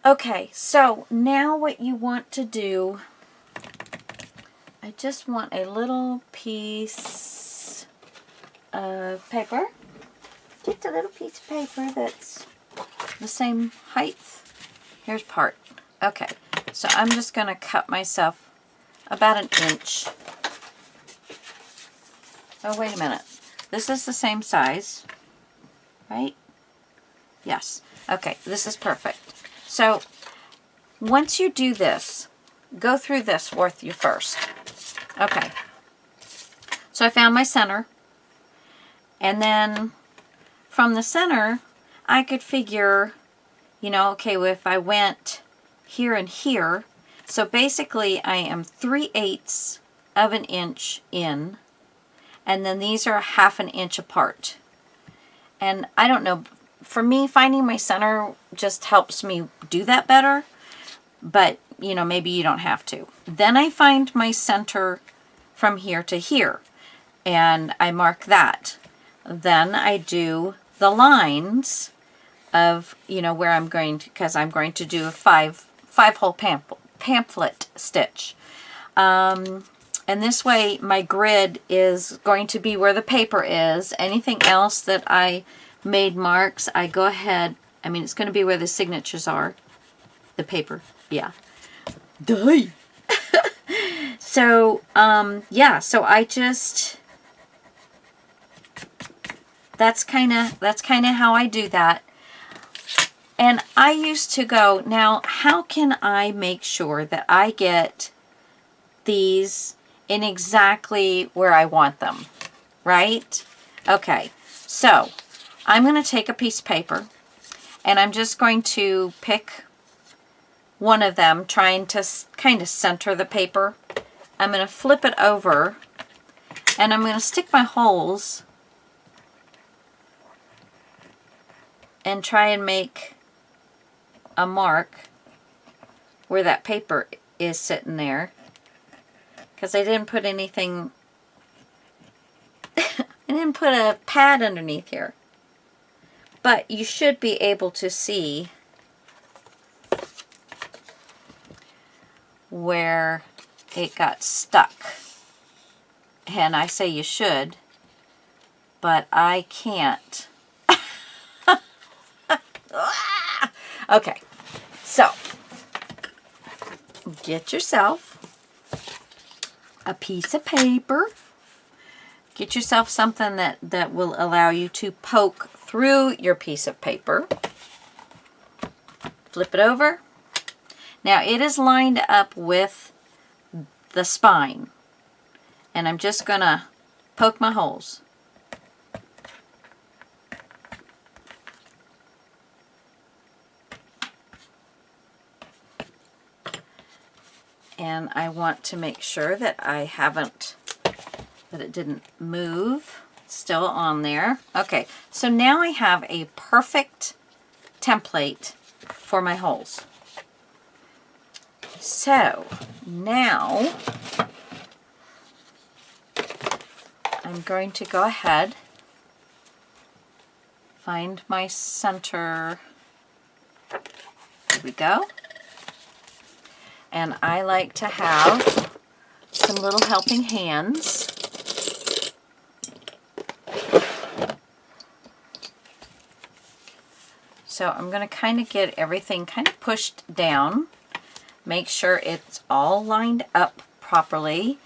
Okay, so now what you want to do, I just want a little piece of paper. Just a little piece of paper that's the same height. Here's part. Okay, so I'm just going to cut myself about an inch. Oh, wait a minute. This is the same size, right? Yes. Okay, this is perfect. So once you do this, go through this with you first. Okay. So I found my center. And then from the center, I could figure, you know, okay, well, if I went here and here, so basically I am 3/8 of an inch in, and then these are 1/2 inch apart. And I don't know, for me, finding my center just helps me do that better, but, you know, maybe you don't have to. Then I find my center from here to here, and I mark that. Then I do the lines of, you know, where I'm going to, because I'm going to do a five hole pamphlet stitch. And this way my grid is going to be where the paper is. Anything else that I made marks, I go ahead, I mean, it's going to be where the signatures are. The paper, yeah. Duh. So, yeah, so I just, that's kind of how I do that. And I used to go, now, how can I make sure that I get these in exactly where I want them, right? Okay, so I'm going to take a piece of paper, and I'm just going to pick one of them, trying to kind of center the paper. I'm going to flip it over, and I'm going to stick my holes and try and make a mark where that paper is sitting there, because I didn't put anything, I didn't put a pad underneath here. But you should be able to see where it got stuck. And I say you should, but I can't. Okay, so get yourself a piece of paper. Get yourself something that will allow you to poke through your piece of paper. Flip it over. Now it is lined up with the spine, and I'm just going to poke my holes. And I want to make sure that that it didn't move. It's still on there. Okay, so now I have a perfect template for my holes. So now I'm going to go ahead, find my center. There we go. And I like to have some little helping hands. So I'm going to kind of get everything kind of pushed down. Make sure it's all lined up properly.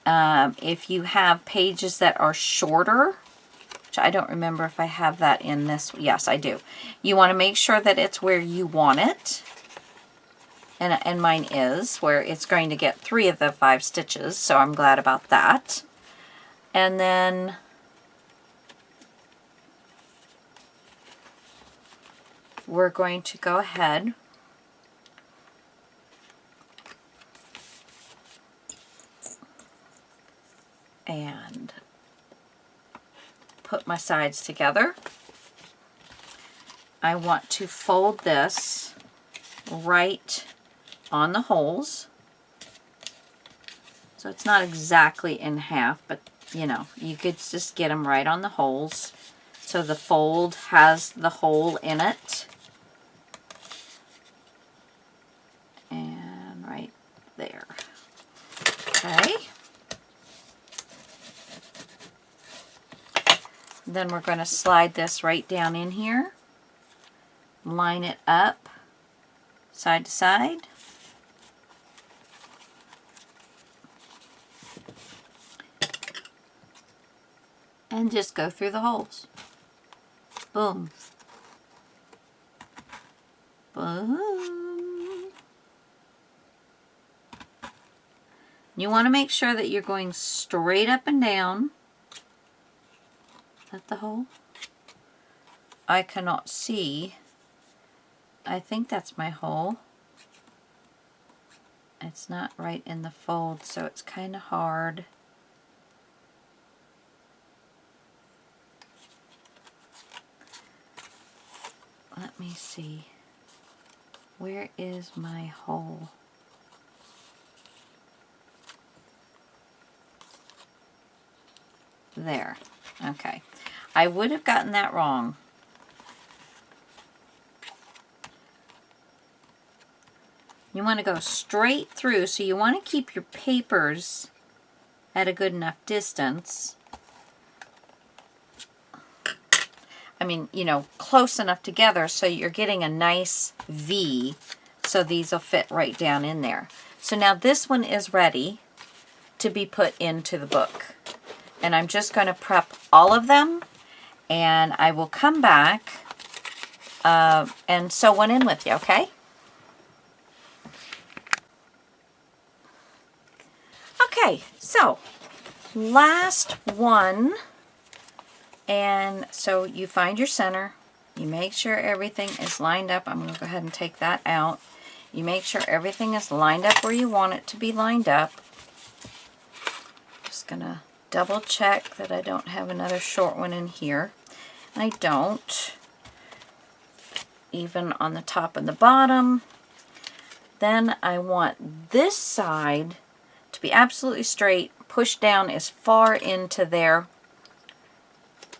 If you have pages that are shorter, which I don't remember if I have that in this. Yes, I do. You want to make sure that it's where you want it. And mine is, where it's going to get 3 of the 5 stitches, so I'm glad about that. And then we're going to go ahead and put my sides together. I want to fold this right on the holes. So it's not exactly in half, but you know, you could just get them right on the holes. So the fold has the hole in it. there. Okay. Then we're going to slide this right down in here. Line it up side to side. And just go through the holes. Boom. Boom. You want to make sure that you're going straight up and down. Is that the hole? I cannot see. I think that's my hole. It's not right in the fold, so it's kind of hard. Let me see. Where is my hole? There. Okay. I would have gotten that wrong. You want to go straight through, so you want to keep your papers at a good enough distance. I mean, you know, close enough together so you're getting a nice V, so these will fit right down in there. So now this one is ready to be put into the book. And I'm just going to prep all of them, and I will come back and sew one in with you, okay? Okay, so last one. And so you find your center, you make sure everything is lined up. I'm going to go ahead and take that out. You make sure everything is lined up where you want it to be lined up. Just going to double check that I don't have another short one in here. I don't. Even on the top and the bottom. Then I want this side to be absolutely straight, push down as far into there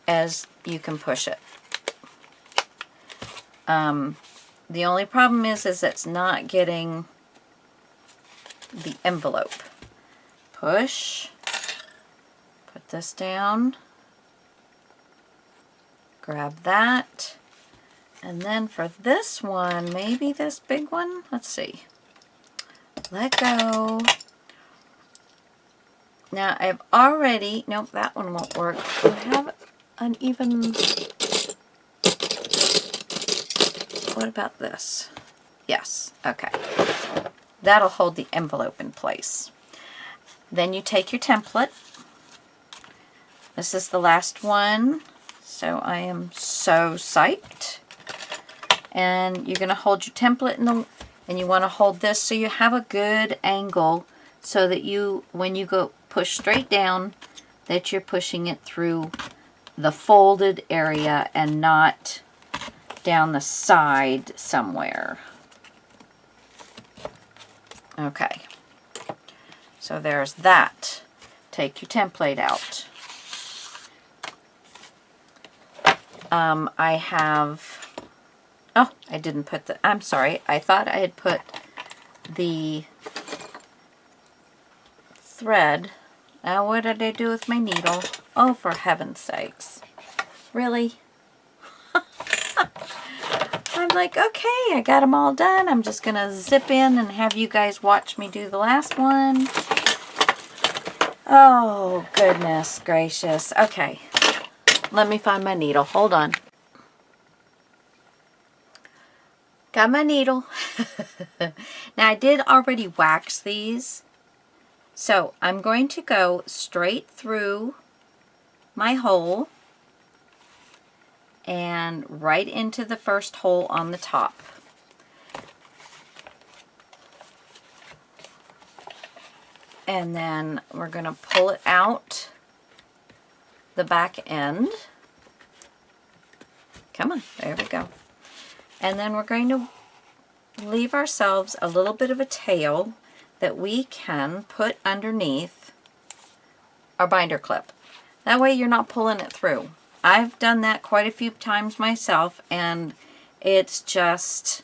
as you can push it. The only problem is it's not getting the envelope. Push, put this down, grab that, and then for this one, maybe this big one, let's see. Let go. Now I've already, nope, that one won't work. I have uneven. What about this? Yes, okay. That'll hold the envelope in place. Then you take your template. This is the last one, so I am so psyched. And you're going to hold your template and you want to hold this so you have a good angle so that you, when you go push straight down, that you're pushing it through the folded area and not down the side somewhere. Okay, so there's that. Take your template out. I have, oh, I didn't put the, I'm sorry, I thought I had put the thread. Now what did I do with my needle? Oh, for heaven's sakes. Really? I'm like, okay, I got them all done. I'm just going to zip in and have you guys watch me do the last one. Oh, goodness gracious. Okay, let me find my needle. Hold on. Got my needle. Now, I did already wax these. So I'm going to go straight through my hole and right into the first hole on the top. And then we're going to pull it out the back end. Come on, there we go. And then we're going to leave ourselves a little bit of a tail that we can put underneath our binder clip. That way you're not pulling it through. I've done that quite a few times myself, and it's just,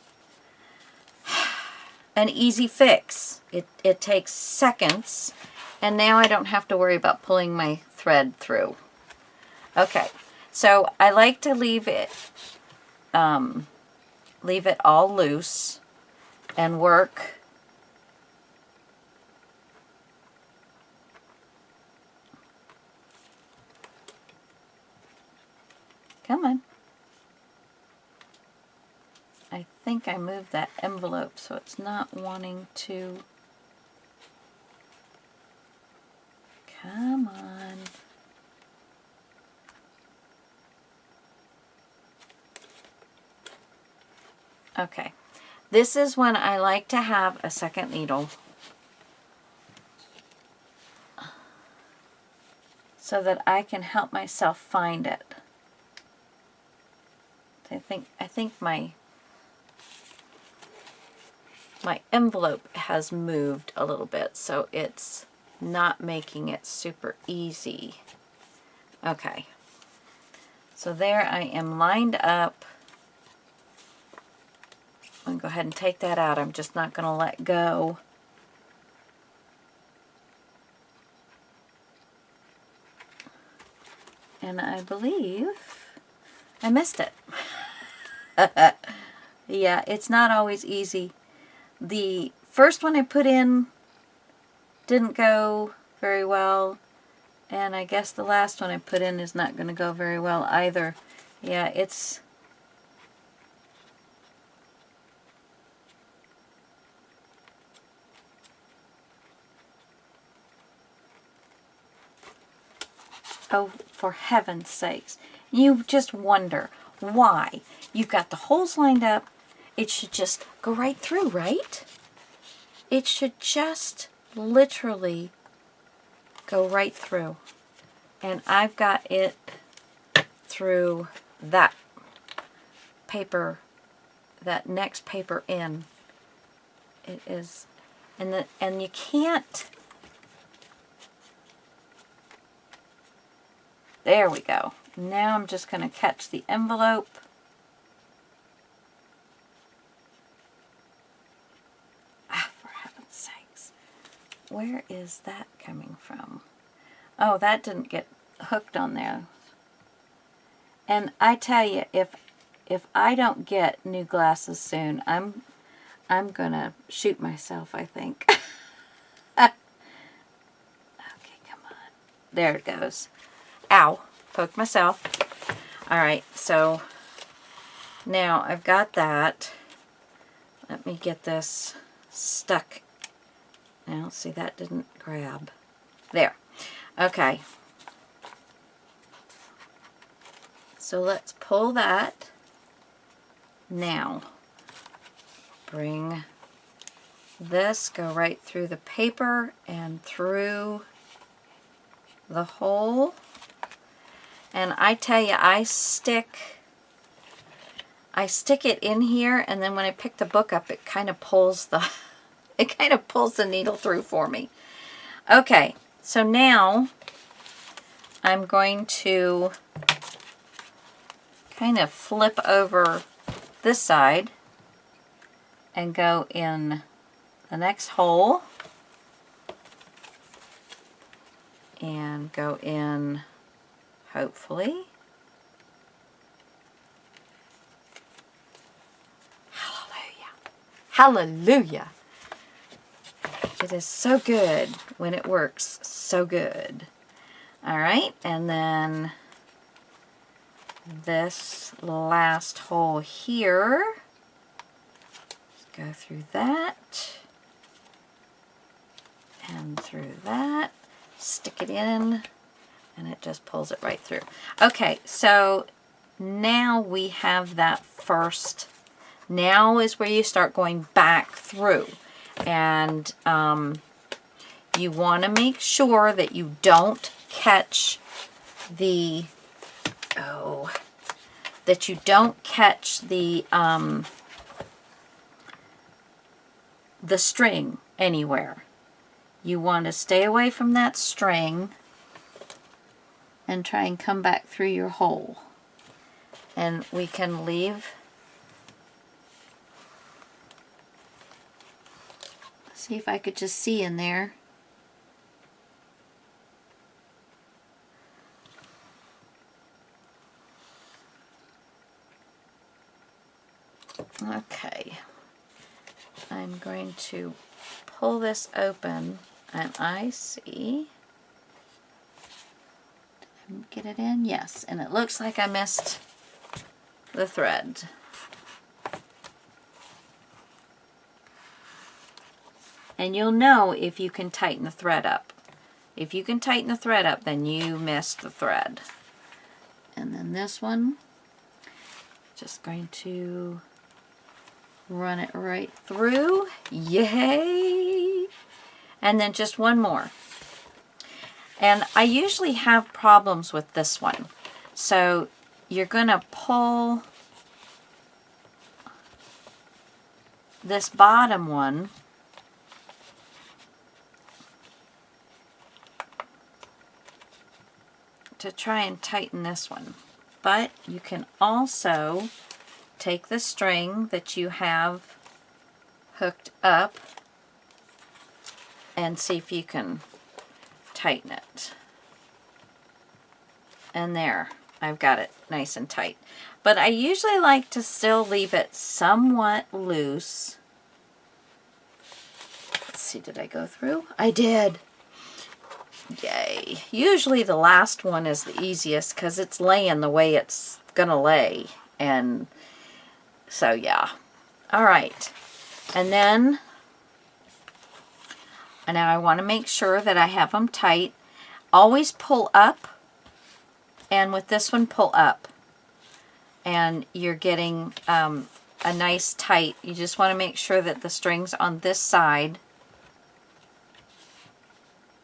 an easy fix. It takes seconds, and now I don't have to worry about pulling my thread through. Okay, so I like to leave it all loose and work come on. I think I moved that envelope so it's not wanting to. Come on. Okay. This is when I like to have a second needle so that I can help myself find it. I think my envelope has moved a little bit, so it's not making it super easy. Okay. So there I am lined up. I'm going to go ahead and take that out. I'm just not going to let go. And I believe I missed it. Yeah, it's not always easy. The first one I put in didn't go very well. And I guess the last one I put in is not going to go very well either. Yeah, it's... Oh, for heaven's sakes. You just wonder why. You've got the holes lined up. It should just go right through, right? It should just literally go right through. And I've got it through that paper, that next paper in. It is, and you can't. There we go. Now I'm just going to catch the envelope. Ah, for heaven's sakes. Where is that coming from? Oh, that didn't get hooked on there. And I tell you, if I don't get new glasses soon, I'm going to shoot myself, I think. Okay, come on. There it goes. Ow, poked myself. All right, so now I've got that. Let me get this stuck. Now, see, that didn't grab. There. Okay. So let's pull that. Now, bring this, go right through the paper and through the hole. And I tell you, I stick it in here, and then when I pick the book up, it kind of pulls the needle through for me. Okay, so now I'm going to kind of flip over this side and go in the next hole and go in, hopefully. Hallelujah. Hallelujah. It is so good when it works so good. All right, and then this last hole here, just go through that and through that, stick it in, and it just pulls it right through. Okay, so now we have that first. Now is where you start going back through. And you want to make sure that you don't catch the, the string anywhere. You want to stay away from that string and try and come back through your hole. And we can leave See if I could just see in there. Okay. I'm going to pull this open and I see. Did I get it in? Yes. And it looks like I missed the thread. And you'll know if you can tighten the thread up. If you can tighten the thread up, then you missed the thread. And then this one, just going to run it right through. Yay! And then just one more. And I usually have problems with this one. So you're going to pull this bottom one to try and tighten this one. But you can also take the string that you have hooked up and see if you can tighten it. And there, I've got it nice and tight. But I usually like to still leave it somewhat loose. Let's see, did I go through? I did. Yay. Usually the last one is the easiest because it's laying the way it's gonna lay. And so yeah. Alright. And then, now I want to make sure that I have them tight. Always pull up. And with this one, pull up. And you're getting a nice tight. You just want to make sure that the strings on this side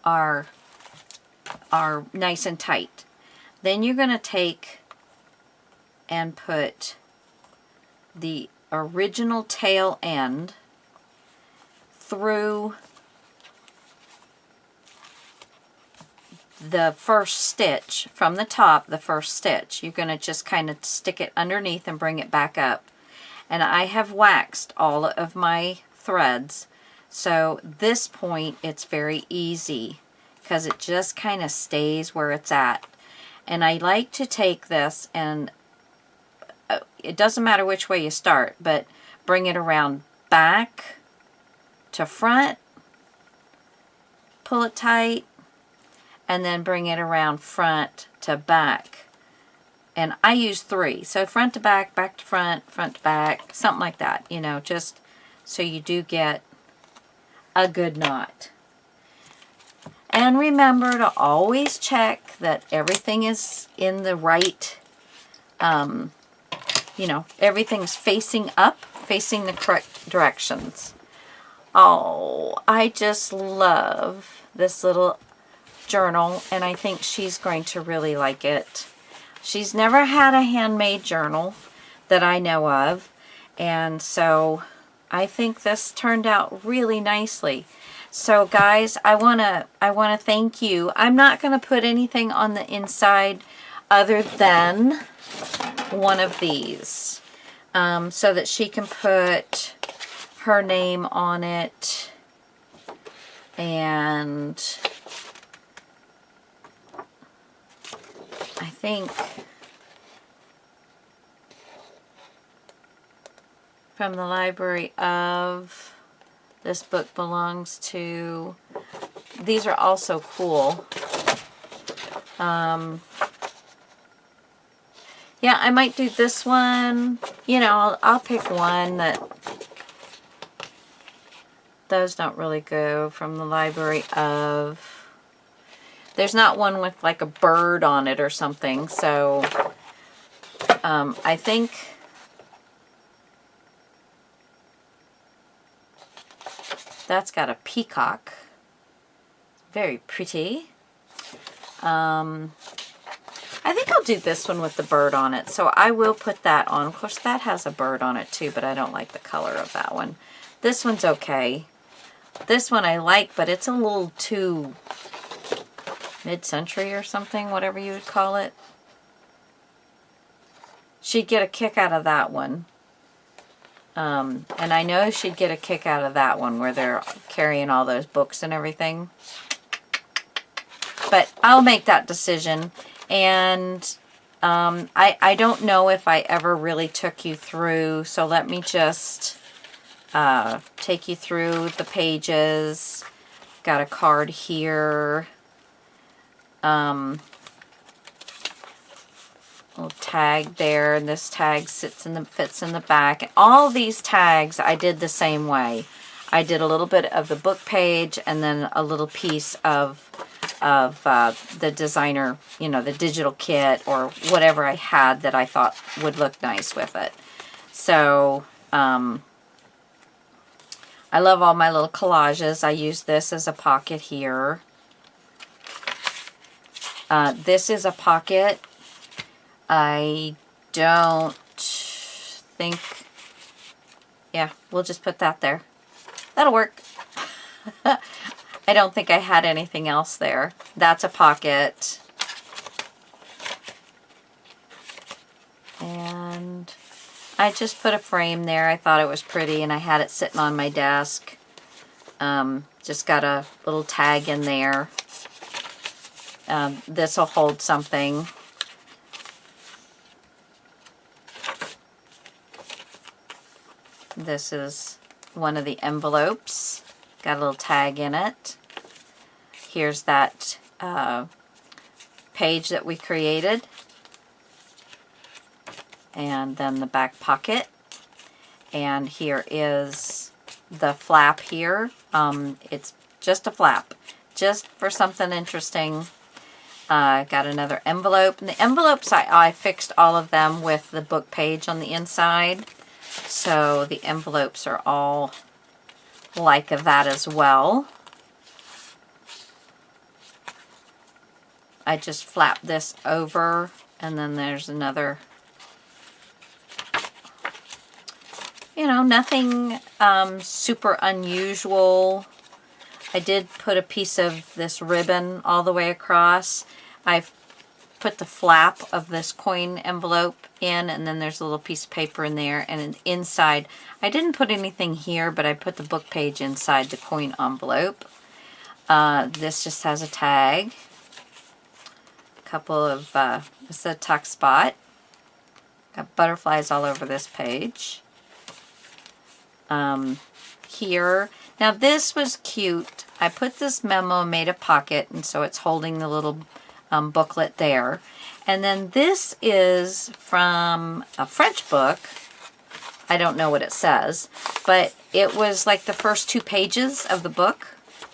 are nice and tight. Then you're going to take and put the original tail end through the first stitch from the top, the first stitch. You're going to just kind of stick it underneath and bring it back up. And I have waxed all of my threads, so this point it's very easy because it just kind of stays where it's at. And I like to take this and it doesn't matter which way you start, but bring it around back to front, pull it tight, and then bring it around front to back. And I use 3. So front to back to front to back, something like that, you know, just so you do get a good knot. And remember to always check that everything is in the right, you know, everything's facing up, facing the correct directions. Oh, I just love this little journal, and I think she's going to really like it. She's never had a handmade journal that I know of, and so I think this turned out really nicely. So guys, I want to thank you. I'm not going to put anything on the inside other than one of these, so that she can put her name on it, and I think from the library of, this book belongs to, these are also cool. Yeah, I might do this one. You know, I'll pick one that, those don't really go from the library of. There's not one with like a bird on it or something, so I think that's got a peacock. Very pretty. I think I'll do this one with the bird on it, so I will put that on. Of course, that has a bird on it too, but I don't like the color of that one. This one's okay. This one I like, but it's a little too mid-century or something, whatever you would call it. She'd get a kick out of that one. And I know she'd get a kick out of that one where they're carrying all those books and everything. But I'll make that decision. And I don't know if I ever really took you through, so let me just take you through the pages. Got a card here. Little tag there, and this tag fits in the back. And all these tags I did the same way. I did a little bit of the book page and then a little piece of the designer, you know, the digital kit or whatever I had that I thought would look nice with it. So I love all my little collages. I use this as a pocket here. This is a pocket. I don't think, yeah, we'll just put that there. That'll work. I don't think I had anything else there. That's a pocket. And I just put a frame there. I thought it was pretty and I had it sitting on my desk. Just got a little tag in there. This will hold something. This is one of the envelopes. Got a little tag in it. Here's that page that we created. And then the back pocket. And here is the flap here. It's just a flap. Just for something interesting. Got another envelope. And the envelopes, I fixed all of them with the book page on the inside. So the envelopes are all like that as well. I just flap this over, and then there's another, you know, nothing super unusual. I did put a piece of this ribbon all the way across. I've put the flap of this coin envelope in, and then there's a little piece of paper in there, and inside I didn't put anything here, but I put the book page inside the coin envelope. This just has a tag, a couple of this is a tuck spot, got butterflies all over this page. Here, now this was cute. I put this memo, made a pocket, and so it's holding the little booklet there. And then this is from a French book. I don't know what it says, but it was like the first 2 pages of the book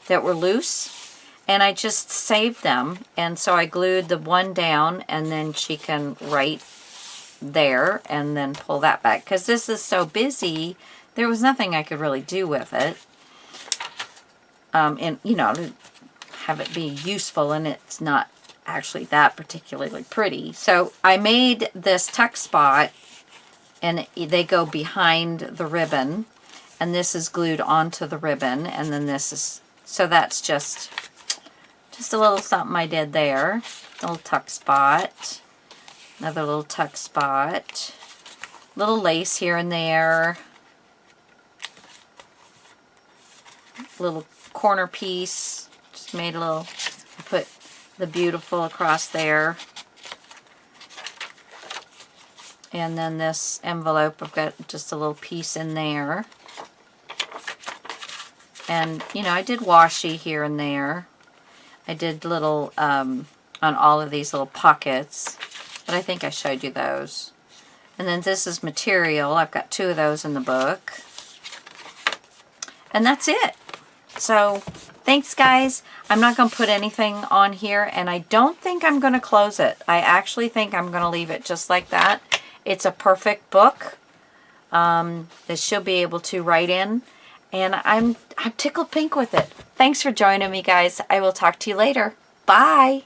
that were loose, and I just saved them. And so I glued the one down, and then she can write there and then pull that back. Because this is so busy, there was nothing I could really do with it. And, you know, to have it be useful, and it's not actually that particularly pretty. So I made this tuck spot, and they go behind the ribbon, and this is glued onto the ribbon, and then this is, so that's just a little something I did there. A little tuck spot, another little tuck spot, little lace here and there, little corner piece, just made a little, I put the beautiful across there. And then this envelope, I've got just a little piece in there. And, you know, I did washi here and there. I did little, on all of these little pockets, but I think I showed you those. And then this is material. I've got 2 of those in the book. And that's it. So, thanks guys. I'm not going to put anything on here, and I don't think I'm going to close it. I actually think I'm going to leave it just like that. It's a perfect book that she'll be able to write in, and I'm tickled pink with it. Thanks for joining me, guys. I will talk to you later. Bye.